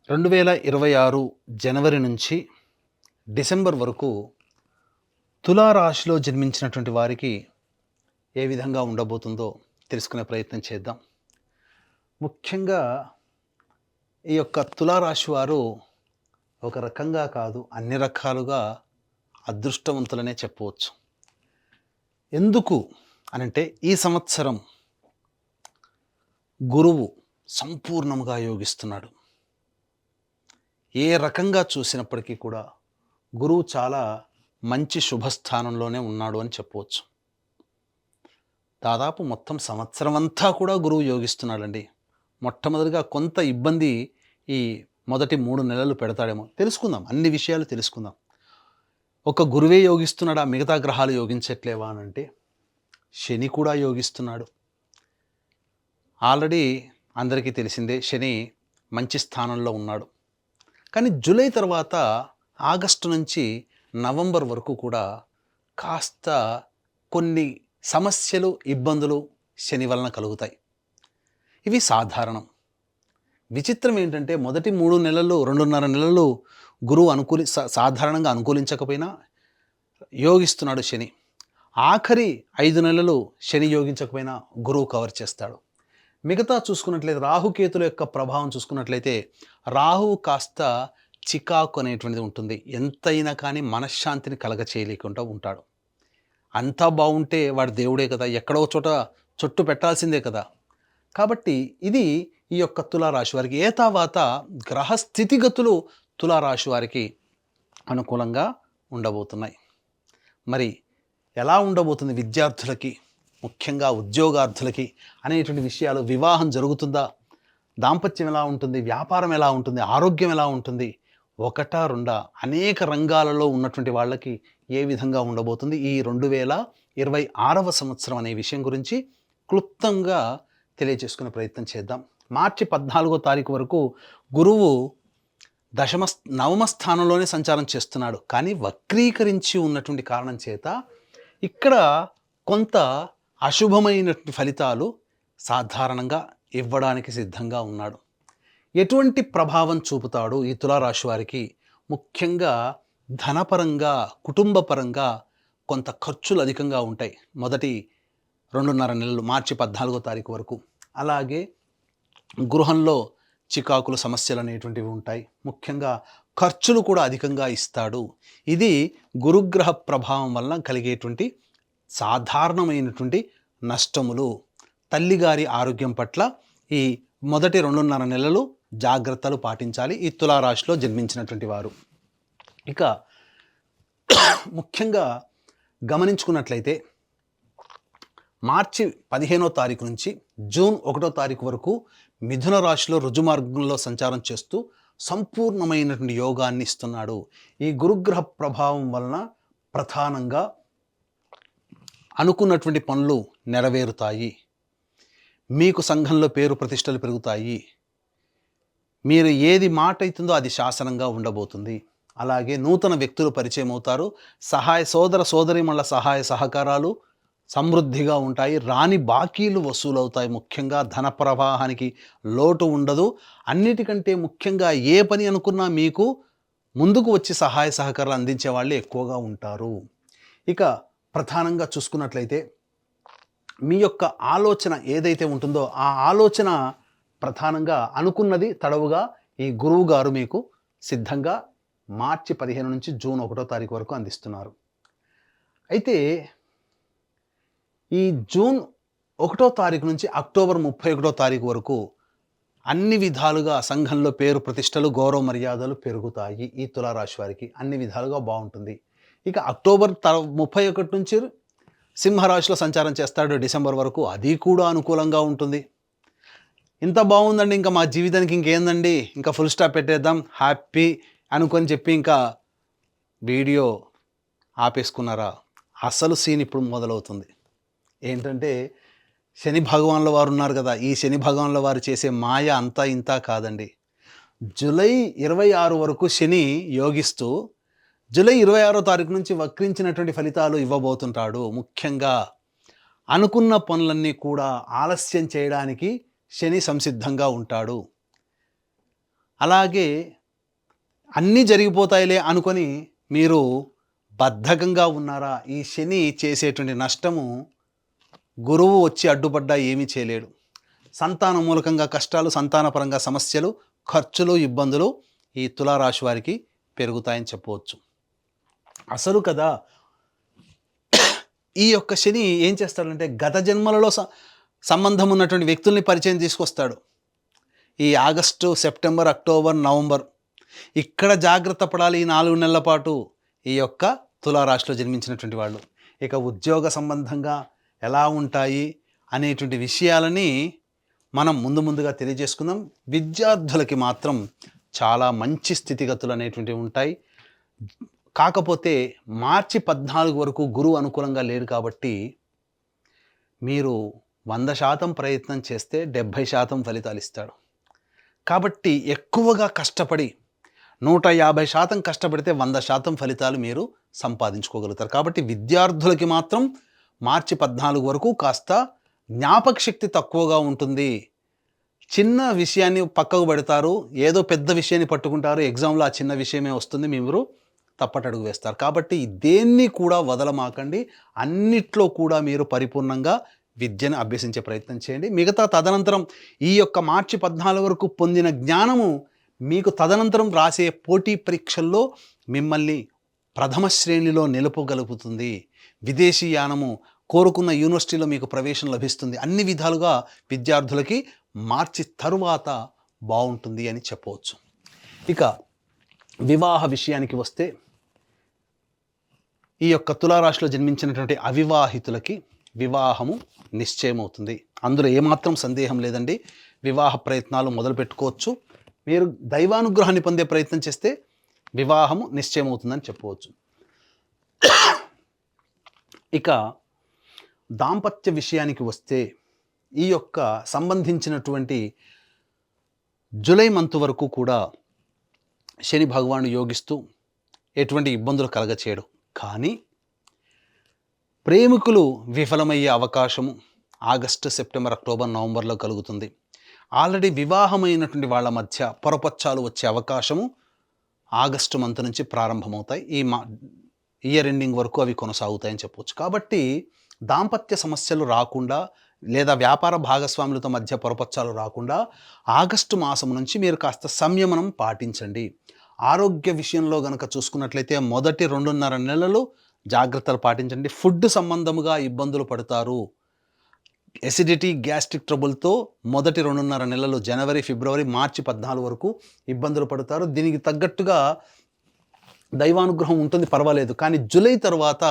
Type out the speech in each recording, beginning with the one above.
2026 జనవరి నుంచి డిసెంబర్ వరకు తులారాశిలో జన్మించినటువంటి వారికి ఏ విధంగా ఉండబోతుందో తెలుసుకునే ప్రయత్నం చేద్దాం. ముఖ్యంగా ఈ యొక్క తులారాశి వారు ఒక రకంగా కాదు, అన్ని రకాలుగా అదృష్టవంతులనే చెప్పవచ్చు. ఎందుకు అనంటే ఈ సంవత్సరం గురువు సంపూర్ణంగా యోగిస్తున్నాడు. ఏ రకంగా చూసినప్పటికీ కూడా గురువు చాలా మంచి శుభస్థానంలోనే ఉన్నాడు అని చెప్పవచ్చు. దాదాపు మొత్తం సంవత్సరం అంతా కూడా గురువు యోగిస్తున్నాడండి. మొట్టమొదటిగా కొంత ఇబ్బంది ఈ మొదటి 3 నెలలు పెడతాడేమో. తెలుసుకుందాం, అన్ని విషయాలు తెలుసుకుందాం. ఒక గురువే యోగిస్తున్నాడా, మిగతా గ్రహాలు యోగించట్లేవా అనంటే శని కూడా యోగిస్తున్నాడు. ఆల్రెడీ అందరికీ తెలిసిందే, శని మంచి స్థానంలో ఉన్నాడు. కానీ జూలై తర్వాత ఆగస్టు నుంచి నవంబర్ వరకు కూడా కాస్త కొన్ని సమస్యలు, ఇబ్బందులు శని వలన కలుగుతాయి. ఇవి సాధారణం. విచిత్రం ఏంటంటే మొదటి 3 నెలలు, 2.5 నెలలు గురువు సాధారణంగా అనుకూలించకపోయినా యోగిస్తున్నాడు శని. ఆఖరి 5 నెలలు శని యోగించకపోయినా గురువు కవర్ చేస్తాడు. మిగతా చూసుకున్నట్లయితే రాహుకేతుల యొక్క ప్రభావం చూసుకున్నట్లయితే రాహువు కాస్త చికాకు అనేటువంటిది ఉంటుంది. ఎంతైనా కానీ మనశ్శాంతిని కలగచేయలేకుండా ఉంటాడు. అంతా బాగుంటే వాడు దేవుడే కదా, ఎక్కడో చోట చొట్టు పెట్టాల్సిందే కదా. కాబట్టి ఇది ఈ యొక్క తులారాశి వారికి ఏతావాత గ్రహ స్థితిగతులు తులారాశి వారికి అనుకూలంగా ఉండబోతున్నాయి. మరి ఎలా ఉండబోతుంది విద్యార్థులకి, ముఖ్యంగా ఉద్యోగార్థులకి అనేటువంటి విషయాలు, వివాహం జరుగుతుందా, దాంపత్యం ఎలా ఉంటుంది, వ్యాపారం ఎలా ఉంటుంది, ఆరోగ్యం ఎలా ఉంటుంది, ఒకటా రెండా అనేక రంగాలలో ఉన్నటువంటి వాళ్ళకి ఏ విధంగా ఉండబోతుంది ఈ 2026వ సంవత్సరం అనే విషయం గురించి క్లుప్తంగా తెలియజేసుకునే ప్రయత్నం చేద్దాం. మార్చి 14వ తారీఖు వరకు గురువు నవమ స్థానంలోనే సంచారం చేస్తున్నాడు. కానీ వక్రీకరించి ఉన్నటువంటి కారణం చేత ఇక్కడ కొంత అశుభమైనటువంటి ఫలితాలు సాధారణంగా ఇవ్వడానికి సిద్ధంగా ఉన్నాడు. ఎటువంటి ప్రభావం చూపుతాడు ఈ తులారాశి వారికి? ముఖ్యంగా ధనపరంగా, కుటుంబపరంగా కొంత ఖర్చులు అధికంగా ఉంటాయి మొదటి 2.5 నెలలు, మార్చి 14వ తారీఖు వరకు. అలాగే గృహంలో చికాకులు, సమస్యలు అనేటువంటివి ఉంటాయి. ముఖ్యంగా ఖర్చులు కూడా అధికంగా ఇస్తాడు. ఇది గురుగ్రహ ప్రభావం వలన కలిగేటువంటి సాధారణమైనటువంటి నష్టములు. తల్లిగారి ఆరోగ్యం పట్ల ఈ మొదటి 2.5 నెలలు జాగ్రత్తలు పాటించాలి ఈ తులారాశిలో జన్మించినటువంటి వారు. ఇక ముఖ్యంగా గమనించుకున్నట్లయితే మార్చి 15వ తారీఖు నుంచి జూన్ 1వ తారీఖు వరకు మిథున రాశిలో రుజుమార్గంలో సంచారం చేస్తూ సంపూర్ణమైనటువంటి యోగాన్ని ఇస్తున్నాడు. ఈ గురుగ్రహ ప్రభావం వలన ప్రధానంగా అనుకున్నటువంటి పనులు నెరవేరుతాయి. మీకు సంఘంలో పేరు ప్రతిష్టలు పెరుగుతాయి. మీరు ఏది మాట అవుతుందో అది శాసనంగా ఉండబోతుంది. అలాగే నూతన వ్యక్తులు పరిచయం అవుతారు. సోదర సోదరీమణుల సహాయ సహకారాలు సమృద్ధిగా ఉంటాయి. రాని బాకీలు వసూలవుతాయి. ముఖ్యంగా ధన ప్రవాహానికి లోటు ఉండదు. అన్నిటికంటే ముఖ్యంగా ఏ పని అనుకున్నా మీకు ముందుకు వచ్చి సహాయ సహకారాలు అందించే వాళ్ళే ఎక్కువగా ఉంటారు. ఇక ప్రధానంగా చూసుకున్నట్లయితే మీ యొక్క ఆలోచన ఏదైతే ఉంటుందో ఆ ఆలోచన ప్రధానంగా అనుకున్నది తడవుగా ఈ గురువు గారు మీకు సిద్ధంగా మార్చి 15 నుంచి జూన్ 1వ తారీఖు వరకు అందిస్తున్నారు. అయితే ఈ జూన్ 1వ తారీఖు నుంచి అక్టోబర్ 31వ తారీఖు వరకు అన్ని విధాలుగా సంఘంలో పేరు ప్రతిష్టలు, గౌరవ మర్యాదలు పెరుగుతాయి. ఈ తులారాశి వారికి అన్ని విధాలుగా బాగుంటుంది. ఇక అక్టోబర్ 31 నుంచి సింహరాశిలో సంచారం చేస్తాడు డిసెంబర్ వరకు. అది కూడా అనుకూలంగా ఉంటుంది. ఇంత బాగుందండి, ఇంకా మా జీవితానికి ఇంకేందండి, ఇంకా ఫుల్ స్టాప్ పెట్టేద్దాం, హ్యాపీ అనుకొని చెప్పి ఇంకా వీడియో ఆపేసుకున్నారా? అసలు సీన్ ఇప్పుడు మొదలవుతుంది. ఏంటంటే శని భగవాన్ల వారు ఉన్నారు కదా, ఈ శని భగవాన్ల వారు చేసే మాయ అంతా ఇంతా కాదండి. జూలై 26 వరకు శని యోగిస్తూ జూలై 26వ తారీఖు నుంచి వక్రించినటువంటి ఫలితాలు ఇవ్వబోతుంటాడు. ముఖ్యంగా అనుకున్న పనులన్నీ కూడా ఆలస్యం చేయడానికి శని సంసిద్ధంగా ఉంటాడు. అలాగే అన్నీ జరిగిపోతాయిలే అనుకొని మీరు బద్ధకంగా ఉన్నారా? ఈ శని చేసేటువంటి నష్టము గురువు వచ్చి అడ్డుపడ్డా ఏమీ చేయలేడు. సంతాన మూలకంగా కష్టాలు, సంతానపరంగా సమస్యలు, ఖర్చులు, ఇబ్బందులు ఈ తులారాశి వారికి పెరుగుతాయని చెప్పవచ్చు. అసలు కదా ఈ యొక్క శని ఏం చేస్తాడంటే గత జన్మలలో సంబంధం ఉన్నటువంటి వ్యక్తుల్ని పరిచయం తీసుకొస్తాడు. ఈ ఆగస్టు, సెప్టెంబర్, అక్టోబర్, నవంబర్ ఇక్కడ జాగ్రత్త పడాలి. ఈ 4 నెలల పాటు ఈ యొక్క తులారాశిలో జన్మించినటువంటి వాళ్ళు. ఇక ఉద్యోగ సంబంధంగా ఎలా ఉంటాయి అనేటువంటి విషయాలని మనం ముందుగా తెలియజేసుకుందాం. విద్యార్థులకి మాత్రం చాలా మంచి స్థితిగతులు అనేటువంటివి ఉంటాయి. కాకపోతే మార్చి 14 వరకు గురువు అనుకూలంగా లేడు కాబట్టి మీరు 100% ప్రయత్నం చేస్తే 70% ఫలితాలు ఇస్తాడు. కాబట్టి ఎక్కువగా కష్టపడి 150% కష్టపడితే 100% ఫలితాలు మీరు సంపాదించుకోగలుగుతారు. కాబట్టి విద్యార్థులకి మాత్రం మార్చి 14 వరకు కాస్త జ్ఞాపక శక్తి తక్కువగా ఉంటుంది. చిన్న విషయాన్ని పక్కకు పెడతారు, ఏదో పెద్ద విషయాన్ని పట్టుకుంటారు, ఎగ్జామ్లో ఆ చిన్న విషయమే వస్తుంది, మీరు తప్పటడుగు వేస్తారు. కాబట్టి దేన్ని కూడా వదలమాకండి. అన్నిట్లో కూడా మీరు పరిపూర్ణంగా విద్యను అభ్యసించే ప్రయత్నం చేయండి. మిగతా తదనంతరం ఈ యొక్క మార్చి 14 వరకు పొందిన జ్ఞానము మీకు తదనంతరం రాసే పోటీ పరీక్షల్లో మిమ్మల్ని ప్రథమ శ్రేణిలో నిలుపగలుగుతుంది. విదేశీయానము, కోరుకున్న యూనివర్సిటీలో మీకు ప్రవేశం లభిస్తుంది. అన్ని విధాలుగా విద్యార్థులకి మార్చి తరువాత బాగుంటుంది అని చెప్పవచ్చు. ఇక వివాహ విషయానికి వస్తే ఈ యొక్క తులారాశిలో జన్మించినటువంటి అవివాహితులకి వివాహము నిశ్చయమవుతుంది. అందులో ఏమాత్రం సందేహం లేదండి. వివాహ ప్రయత్నాలు మొదలు పెట్టుకోవచ్చు. మీరు దైవానుగ్రహాన్ని పొందే ప్రయత్నం చేస్తే వివాహము నిశ్చయమవుతుందని చెప్పవచ్చు. ఇక దాంపత్య విషయానికి వస్తే ఈ యొక్క సంబంధించినటువంటి జూలై మంత్ వరకు కూడా శని భగవానుడు యోగిస్తూ ఎటువంటి ఇబ్బందులు కలగచేయడు. కానీ ప్రేమికులు విఫలమయ్యే అవకాశము ఆగస్టు, సెప్టెంబర్, అక్టోబర్, నవంబర్లో కలుగుతుంది. ఆల్రెడీ వివాహమైనటువంటి వాళ్ళ మధ్య పొరపచ్చాలు వచ్చే అవకాశము ఆగస్టు మంత్ నుంచి ప్రారంభమవుతాయి. ఈ ఇయర్ ఎండింగ్ వరకు అవి కొనసాగుతాయని చెప్పవచ్చు. కాబట్టి దాంపత్య సమస్యలు రాకుండా లేదా వ్యాపార భాగస్వాములతో మధ్య పొరపచ్చాలు రాకుండా ఆగస్టు మాసం నుంచి మీరు కాస్త సంయమనం పాటించండి. ఆరోగ్య విషయంలో గనక చూసుకున్నట్లయితే మొదటి 2.5 నెలలు జాగ్రత్తలు పాటించండి. ఫుడ్ సంబంధముగా ఇబ్బందులు పడతారు. ఎసిడిటీ, గ్యాస్ట్రిక్ ట్రబుల్తో మొదటి 2.5 నెలలు జనవరి, ఫిబ్రవరి, మార్చి 14 వరకు ఇబ్బందులు పడతారు. దీనికి తగ్గట్టుగా దైవానుగ్రహం ఉంటుంది, పర్వాలేదు. కానీ జూలై తర్వాత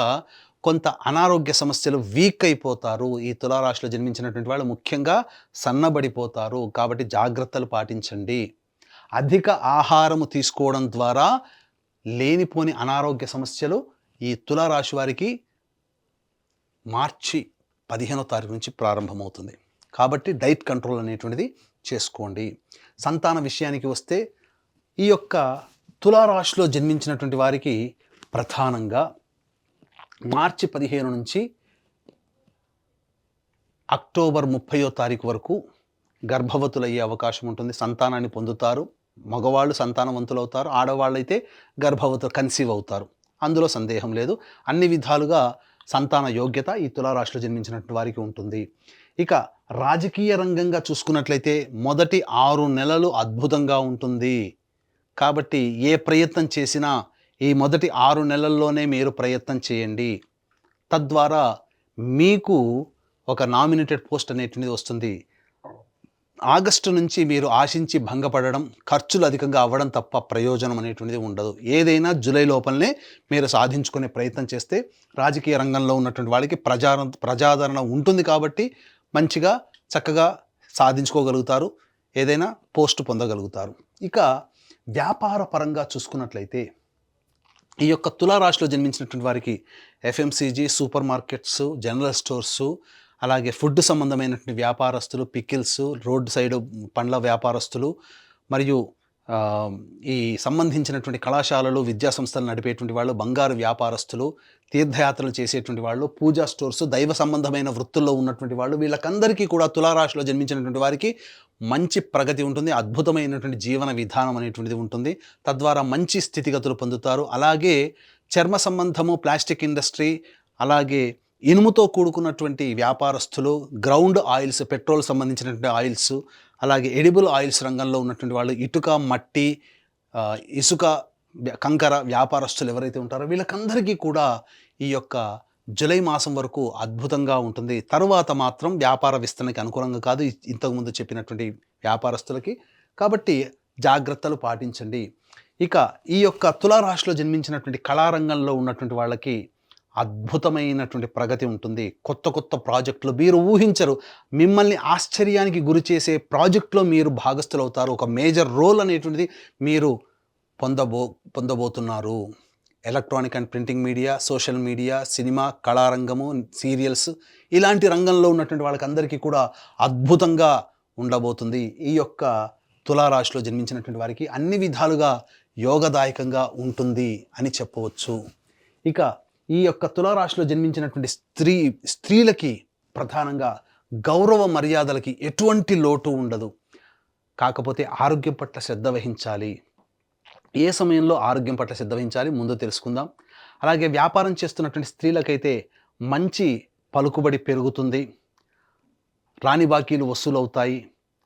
కొంత అనారోగ్య సమస్యలు వీక్ అయిపోతారు. ఈ తులారాశిలో జన్మించినటువంటి వాళ్ళు ముఖ్యంగా సన్నబడిపోతారు. కాబట్టి జాగ్రత్తలు పాటించండి. అధిక ఆహారము తీసుకోవడం ద్వారా లేనిపోని అనారోగ్య సమస్యలు ఈ తులారాశి వారికి మార్చి 15వ తారీఖు నుంచి ప్రారంభమవుతుంది. కాబట్టి డైట్ కంట్రోల్ అనేటువంటిది చేసుకోండి. సంతాన విషయానికి వస్తే ఈ యొక్క తులారాశిలో జన్మించినటువంటి వారికి ప్రధానంగా మార్చి 15 నుంచి అక్టోబర్ 30వ తారీఖు వరకు గర్భవతులయ్యే అవకాశం ఉంటుంది. సంతానాన్ని పొందుతారు. మగవాళ్ళు సంతానవంతులు అవుతారు, ఆడవాళ్ళైతే గర్భవతులు కన్సీవ్ అవుతారు. అందులో సందేహం లేదు. అన్ని విధాలుగా సంతాన యోగ్యత ఈ తులారాశిలో జన్మించినటువంటి వారికి ఉంటుంది. ఇక రాజకీయ రంగంగా చూసుకున్నట్లయితే మొదటి 6 నెలలు అద్భుతంగా ఉంటుంది. కాబట్టి ఏ ప్రయత్నం చేసినా ఈ మొదటి 6 నెలల్లోనే మీరు ప్రయత్నం చేయండి. తద్వారా మీకు ఒక నామినేటెడ్ పోస్ట్ అనేటువంటిది వస్తుంది. ఆగస్టు నుంచి మీరు ఆశించి భంగపడడం, ఖర్చులు అధికంగా అవ్వడం తప్ప ప్రయోజనం అనేటువంటిది ఉండదు. ఏదైనా జూలై లోపలనే మీరు సాధించుకునే ప్రయత్నం చేస్తే రాజకీయ రంగంలో ఉన్నటువంటి వాళ్ళకి ప్రజాదరణ ఉంటుంది. కాబట్టి మంచిగా చక్కగా సాధించుకోగలుగుతారు, ఏదైనా పోస్ట్ పొందగలుగుతారు. ఇక వ్యాపార పరంగా చూసుకున్నట్లయితే ఈ యొక్క తులారాశిలో జన్మించినటువంటి వారికి FMCG, super markets, general stores, అలాగే ఫుడ్ సంబంధమైనటువంటి వ్యాపారస్తులు, పికిల్స్, రోడ్ సైడ్ పండ్ల వ్యాపారస్తులు, మరియు ఈ సంబంధించినటువంటి కళాశాలలు, విద్యా సంస్థలు నడిపేటువంటి వాళ్ళు, బంగారు వ్యాపారస్తులు, తీర్థయాత్రలు చేసేటువంటి వాళ్ళు, పూజా స్టోర్స్, దైవ సంబంధమైన వృత్తుల్లో ఉన్నటువంటి వాళ్ళు, వీళ్ళకందరికీ కూడా తులారాశిలో జన్మించినటువంటి వారికి మంచి ప్రగతి ఉంటుంది. అద్భుతమైనటువంటి జీవన విధానం అనేటువంటిది ఉంటుంది. తద్వారా మంచి స్థితిగతులు పొందుతారు. అలాగే చర్మ సంబంధము, ప్లాస్టిక్ ఇండస్ట్రీ, అలాగే ఇనుముతో కూడుకున్నటువంటి వ్యాపారస్తులు, గ్రౌండ్ ఆయిల్స్, పెట్రోల్ సంబంధించినటువంటి ఆయిల్స్, అలాగే ఎడిబుల్ ఆయిల్స్ రంగంలో ఉన్నటువంటి వాళ్ళు, ఇటుక, మట్టి, ఇసుక, కంకర వ్యాపారస్తులు ఎవరైతే ఉంటారో వీళ్ళకందరికీ కూడా ఈ యొక్క జూలై మాసం వరకు అద్భుతంగా ఉంటుంది. తరువాత మాత్రం వ్యాపార విస్తరణకి అనుకూలంగా కాదు ఇంతకుముందు చెప్పినటువంటి వ్యాపారస్తులకి. కాబట్టి జాగ్రత్తలు పాటించండి. ఇక ఈ యొక్క తులారాశిలో జన్మించినటువంటి కళారంగంలో ఉన్నటువంటి వాళ్ళకి అద్భుతమైనటువంటి ప్రగతి ఉంటుంది. కొత్త కొత్త ప్రాజెక్టులు మీరు ఊహించరు, మిమ్మల్ని ఆశ్చర్యానికి గురి చేసే ప్రాజెక్టులో మీరు భాగస్థులవుతారు. ఒక మేజర్ రోల్ అనేటువంటిది మీరు పొందబోతున్నారు. Electronic and printing media, social media, cinema, కళారంగము, సీరియల్స్, ఇలాంటి రంగంలో ఉన్నటువంటి వాళ్ళకందరికీ కూడా అద్భుతంగా ఉండబోతుంది. ఈ యొక్క తులారాశిలో జన్మించినటువంటి వారికి అన్ని విధాలుగా యోగదాయకంగా ఉంటుంది అని చెప్పవచ్చు. ఇక ఈ యొక్క తులారాశిలో జన్మించినటువంటి స్త్రీలకి ప్రధానంగా గౌరవ మర్యాదలకి ఎటువంటి లోటు ఉండదు. కాకపోతే ఆరోగ్యం పట్ల శ్రద్ధ వహించాలి. ఏ సమయంలో ఆరోగ్యం పట్ల శ్రద్ధ వహించాలి ముందు తెలుసుకుందాం. అలాగే వ్యాపారం చేస్తున్నటువంటి స్త్రీలకైతే మంచి పలుకుబడి పెరుగుతుంది. రాని బాకీలు వసూలవుతాయి.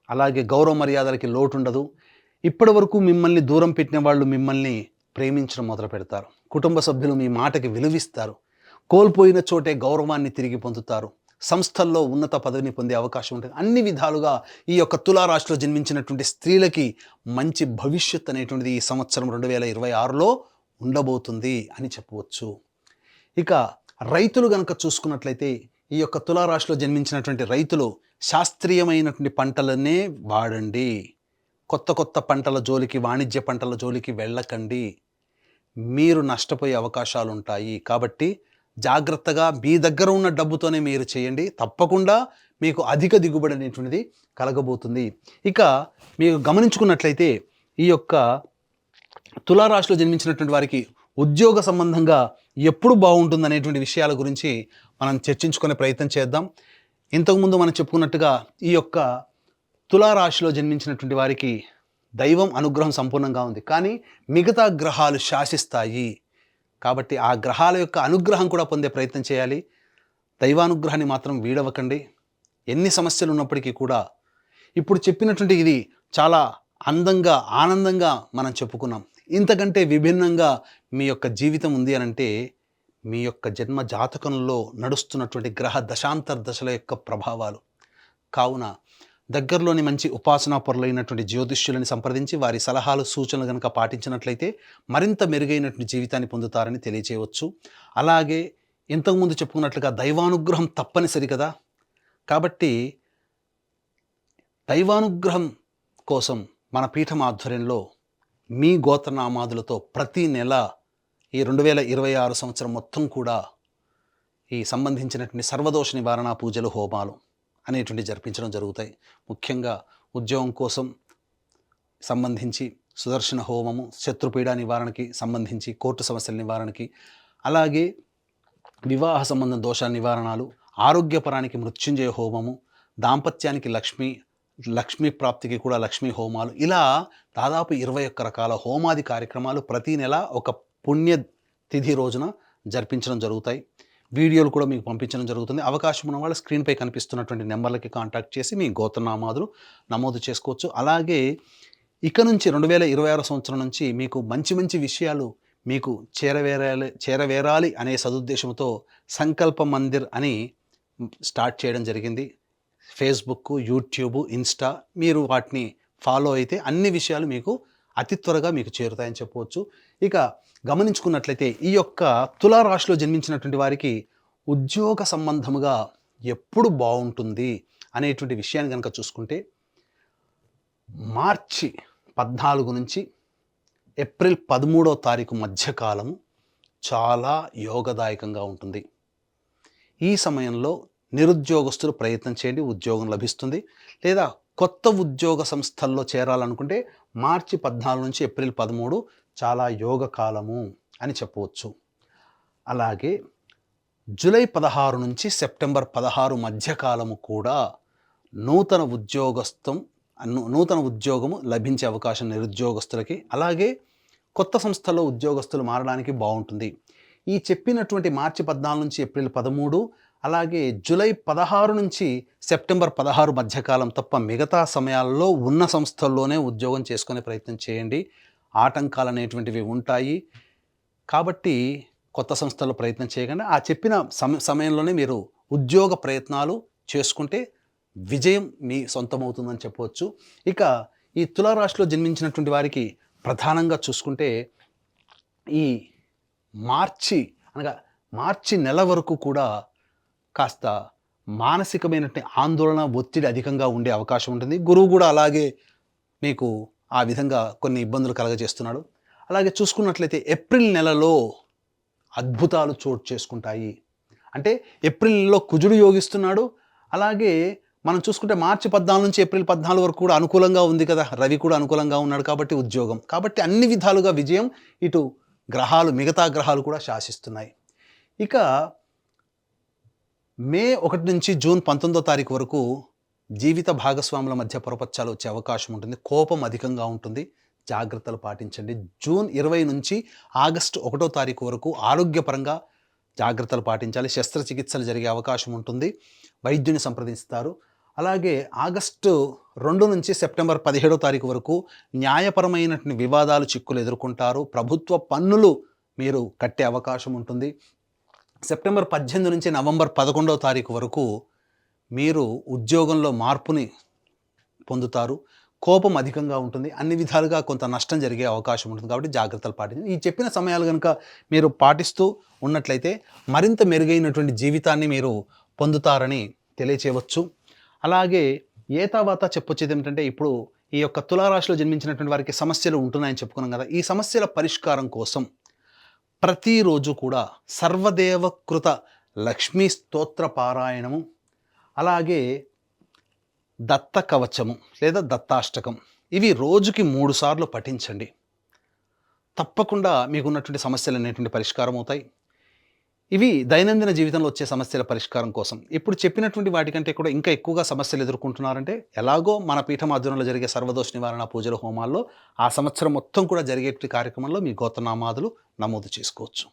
అలాగే గౌరవ మర్యాదలకి లోటు ఉండదు. ఇప్పటి వరకు మిమ్మల్ని దూరం పెట్టిన వాళ్ళు మిమ్మల్ని ప్రేమించడం మొదలు పెడతారు. కుటుంబ సభ్యులు మీ మాటకి విలువిస్తారు. కోల్పోయిన చోటే గౌరవాన్ని తిరిగి పొందుతారు. సంస్థల్లో ఉన్నత పదవిని పొందే అవకాశం ఉంటుంది. అన్ని విధాలుగా ఈ యొక్క తులారాశిలో జన్మించినటువంటి స్త్రీలకి మంచి భవిష్యత్ అనేటువంటిది ఈ సంవత్సరం 2026లో ఉండబోతుంది అని చెప్పవచ్చు. ఇక రైతులు కనుక చూసుకున్నట్లయితే ఈ యొక్క తులారాశిలో జన్మించినటువంటి రైతులు శాస్త్రీయమైనటువంటి పంటలనే వాడండి. కొత్త కొత్త పంటల జోలికి, వాణిజ్య పంటల జోలికి వెళ్ళకండి. మీరు నష్టపోయే అవకాశాలు ఉంటాయి. కాబట్టి జాగ్రత్తగా మీ దగ్గర ఉన్న డబ్బుతోనే మీరు చేయండి. తప్పకుండా మీకు అధిక దిగుబడి అనేటువంటిది కలగబోతుంది. ఇక మీరు గమనించుకున్నట్లయితే ఈ యొక్క తులారాశిలో జన్మించినటువంటి వారికి ఉద్యోగ సంబంధంగా ఎప్పుడు బాగుంటుంది అనేటువంటి విషయాల గురించి మనం చర్చించుకునే ప్రయత్నం చేద్దాం. ఇంతకుముందు మనం చెప్పుకున్నట్టుగా ఈ యొక్క తులారాశిలో జన్మించినటువంటి వారికి దైవం అనుగ్రహం సంపూర్ణంగా ఉంది. కానీ మిగతా గ్రహాలు శాసిస్తాయి. కాబట్టి ఆ గ్రహాల యొక్క అనుగ్రహం కూడా పొందే ప్రయత్నం చేయాలి. దైవానుగ్రహాన్ని మాత్రం వీడవకండి. ఎన్ని సమస్యలు ఉన్నప్పటికీ కూడా ఇప్పుడు చెప్పినటువంటి ఇది చాలా అందంగా, ఆనందంగా మనం చెప్పుకున్నాం. ఇంతకంటే విభిన్నంగా మీ యొక్క జీవితం ఉంది అనంటే మీ యొక్క జన్మ జాతకంలో నడుస్తున్నటువంటి గ్రహ దశాంతర దశల యొక్క ప్రభావాలు. కావున దగ్గరలోని మంచి ఉపాసనా పరులైనటువంటి జ్యోతిష్యులని సంప్రదించి వారి సలహాలు, సూచనలు కనుక పాటించినట్లయితే మరింత మెరుగైనటువంటి జీవితాన్ని పొందుతారని తెలియచేయవచ్చు. అలాగే ఇంతకుముందు చెప్పుకున్నట్లుగా దైవానుగ్రహం తప్పనిసరి కదా. కాబట్టి దైవానుగ్రహం కోసం మన పీఠం ఆధ్వర్యంలో మీ గోత్రనామాదులతో ప్రతి నెల ఈ 2026 సంవత్సరం మొత్తం కూడా ఈ సంబంధించినటువంటి సర్వదోష నివారణ పూజలు, హోమాలు అనేటువంటి జరిపించడం జరుగుతాయి. ముఖ్యంగా ఉద్యోగం కోసం సంబంధించి సుదర్శన హోమము, శత్రుపీడ నివారణకి సంబంధించి, కోర్టు సమస్యల నివారణకి, అలాగే వివాహ సంబంధం దోష నివారణలు, ఆరోగ్యపరానికి మృత్యుంజయ హోమము, దాంపత్యానికి లక్ష్మీ ప్రాప్తికి కూడా లక్ష్మీ హోమాలు, ఇలా దాదాపు 21 రకాల హోమాది కార్యక్రమాలు ప్రతి నెల ఒక పుణ్య తిథి రోజున జరిపించడం జరుగుతాయి. వీడియోలు కూడా మీకు పంపించడం జరుగుతుంది. అవకాశం ఉన్న వాళ్ళు స్క్రీన్పై కనిపిస్తున్నటువంటి నెంబర్లకి కాంటాక్ట్ చేసి మీ గోత్రనామాదులు నమోదు చేసుకోవచ్చు. అలాగే ఇక నుంచి 2026 సంవత్సరం నుంచి మీకు మంచి మంచి విషయాలు మీకు చేరవేరాలి అనే సదుద్దేశంతో సంకల్ప మందిర్ అని స్టార్ట్ చేయడం జరిగింది. ఫేస్బుక్, యూట్యూబ్, ఇన్స్టా, మీరు వాటిని ఫాలో అయితే అన్ని విషయాలు మీకు అతి త్వరగా మీకు చేరుతాయని చెప్పవచ్చు. ఇక గమనించుకున్నట్లయితే ఈ యొక్క తులారాశిలో జన్మించినటువంటి వారికి ఉద్యోగ సంబంధముగా ఎప్పుడు బాగుంటుంది అనేటువంటి విషయాన్ని కనుక చూసుకుంటే మార్చి 14 నుంచి ఏప్రిల్ 13వ తారీఖు మధ్యకాలము చాలా యోగదాయకంగా ఉంటుంది. ఈ సమయంలో నిరుద్యోగస్తులు ప్రయత్నం చేయండి, ఉద్యోగం లభిస్తుంది. లేదా కొత్త ఉద్యోగ సంస్థల్లో చేరాలనుకుంటే మార్చి 14 నుంచి ఏప్రిల్ 13 చాలా యోగ కాలము అని చెప్పవచ్చు. అలాగే జూలై 16 నుంచి సెప్టెంబర్ 16 మధ్యకాలము కూడా నూతన నూతన ఉద్యోగము లభించే అవకాశం నిరుద్యోగస్తులకి, అలాగే కొత్త సంస్థలో ఉద్యోగస్తులు మారడానికి బాగుంటుంది. ఈ చెప్పినటువంటి మార్చి 14 నుంచి ఏప్రిల్ 13, అలాగే జూలై 16 నుంచి సెప్టెంబర్ 16 మధ్యకాలం తప్ప మిగతా సమయాల్లో ఉన్న సంస్థల్లోనే ఉద్యోగం చేసుకునే ప్రయత్నం చేయండి. ఆటంకాలు అనేటువంటివి ఉంటాయి కాబట్టి కొత్త సంస్థల్లో ప్రయత్నం చేయకుండా ఆ చెప్పిన సమయంలోనే మీరు ఉద్యోగ ప్రయత్నాలు చేసుకుంటే విజయం మీ సొంతమవుతుందని చెప్పవచ్చు. ఇక ఈ తులారాశిలో జన్మించినటువంటి వారికి ప్రధానంగా చూసుకుంటే ఈ మార్చి నెల వరకు కూడా కాస్త మానసికమైనటువంటి ఆందోళన, ఒత్తిడి అధికంగా ఉండే అవకాశం ఉంటుంది. గురువు కూడా అలాగే మీకు ఆ విధంగా కొన్ని ఇబ్బందులు కలగజేస్తున్నాడు. అలాగే చూసుకున్నట్లయితే ఏప్రిల్ నెలలో అద్భుతాలు చోటు చేసుకుంటాయి. అంటే ఏప్రిల్ నెలలో కుజుడు యోగిస్తున్నాడు. అలాగే మనం చూసుకుంటే మార్చి 14 నుంచి ఏప్రిల్ 14 వరకు కూడా అనుకూలంగా ఉంది కదా, రవి కూడా అనుకూలంగా ఉన్నాడు కాబట్టి ఉద్యోగం. కాబట్టి అన్ని విధాలుగా విజయం ఇటు మిగతా గ్రహాలు కూడా శాసిస్తున్నాయి. ఇక మే 1 నుంచి జూన్ 19వ తారీఖు వరకు జీవిత భాగస్వాముల మధ్య పొరపచ్చాలు వచ్చే అవకాశం ఉంటుంది. కోపం అధికంగా ఉంటుంది, జాగ్రత్తలు పాటించండి. జూన్ 20 నుంచి ఆగస్టు 1వ తారీఖు వరకు ఆరోగ్యపరంగా జాగ్రత్తలు పాటించాలి. శస్త్రచికిత్సలు జరిగే అవకాశం ఉంటుంది, వైద్యుని సంప్రదిస్తారు. అలాగే ఆగస్టు 2 నుంచి సెప్టెంబర్ 17వ తారీఖు వరకు న్యాయపరమైనటువంటి వివాదాలు, చిక్కులు ఎదుర్కొంటారు. ప్రభుత్వ పన్నులు మీరు కట్టే అవకాశం ఉంటుంది. సెప్టెంబర్ 18 నుంచి నవంబర్ 11వ తారీఖు వరకు మీరు ఉద్యోగంలో మార్పుని పొందుతారు. కోపం అధికంగా ఉంటుంది, అన్ని విధాలుగా కొంత నష్టం జరిగే అవకాశం ఉంటుంది. కాబట్టి జాగ్రత్తలు పాటించండి. ఈ చెప్పిన సమయాలు కనుక మీరు పాటిస్తూ ఉన్నట్లయితే మరింత మెరుగైనటువంటి జీవితాన్ని మీరు పొందుతారని తెలియచేయవచ్చు. అలాగే తర్వాత చెప్పొచ్చేది ఏమిటంటే, ఇప్పుడు ఈ యొక్క తులారాశిలో జన్మించినటువంటి వారికి సమస్యలు ఉంటున్నాయని చెప్పుకున్నాం కదా. ఈ సమస్యల పరిష్కారం కోసం ప్రతిరోజు కూడా సర్వదేవకృత లక్ష్మీ స్తోత్ర పారాయణము, అలాగే దత్త కవచము లేదా దత్తాష్టకం, ఇవి రోజుకి 3 సార్లు పఠించండి. తప్పకుండా మీకున్నటువంటి సమస్యలు అనేటువంటి పరిష్కారం అవుతాయి. ఇవి దైనందిన జీవితంలో వచ్చే సమస్యల పరిష్కారం కోసం. ఇప్పుడు చెప్పినటువంటి వాటికంటే కూడా ఇంకా ఎక్కువగా సమస్యలు ఎదుర్కొంటున్నారంటే, ఎలాగో మన పీఠం ఆధ్వర్యంలో జరిగే సర్వదోష నివారణ పూజల హోమాల్లో ఆ సంవత్సరం మొత్తం కూడా జరిగే కార్యక్రమంలో మీ గోత్రనామాదులు నమోదు చేసుకోవచ్చు.